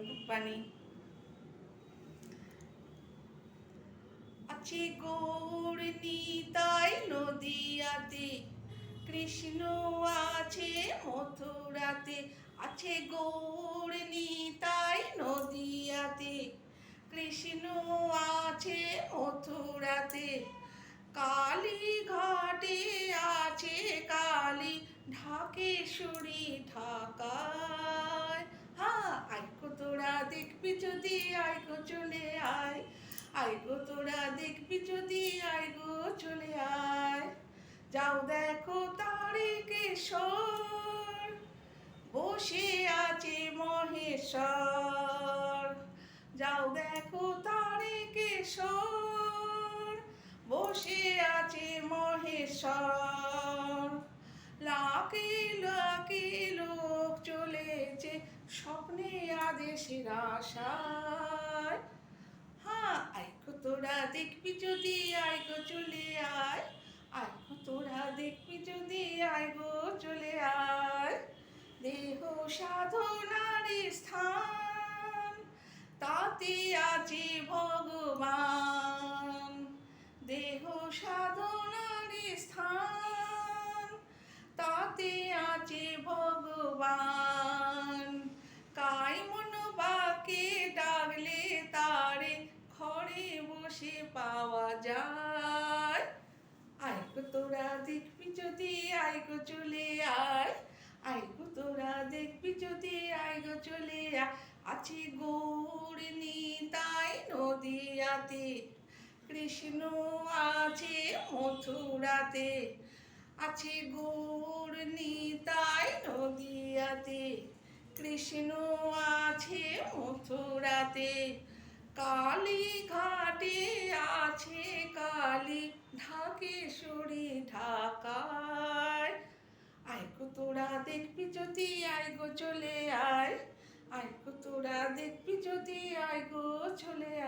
রূপানি। আছে গৌর নিতাই নদিয়াতে, কৃষ্ণ আছে মথুরাতে। আছে গৌর নিতাই নদিয়াতে, কৃষ্ণ আছে মথুরাতে। কালী ঘাটে আছে কালী, ঢাকেশ্বরী ঢাকায়। হ্যাঁ, আইগো তোরা দেখবি যদি, আইগো চলে আয়। আইগো তোরা দেখবি যদি, আইগো চলে আয়। যাও দেখো তারকেশ্বর, বসে আছে মহেশ্বর। যাও দেখো তারকেশ্বর, বসে আছে মহেশ্বর। লাখে লাখে লোক চলেছে স্বপ্নে আদেশের আশায়। হ্যাঁ, আইগো তোরা দেখবি যদি, আইগো চলে আয়। আইগো তোরা দেখবি যদি, আইগো চলে আয়। দেহ সাধনার স্থান, তাতে আছে ভগবান। দেহ সাধনার স্থান, তাতে আছে ভগবান। কাই মন বাকে ডাকলে তারে, ঘরে বসে পাওয়া যায়। আইগো তোরা দেখবি যদি, আইগো চলে আয়। আইগো তোরা দেখবি যদি, আইগো চলে আয়। আছে গৌর নিতাই নদিয়াতে, কৃষ্ণ আছে মথুরাতে। আছে গৌর নিতাই নদিয়াতে, কৃষ্ণ আছে মথুরাতে। কালী ঘাটে আছে কালী, ঢাকেশ্বরী ঢাকায়। আইগো তোরা দেখবি যদি, আইগো চলে আয়। আইগো তোরা দেখবি যদি, আইগো চলে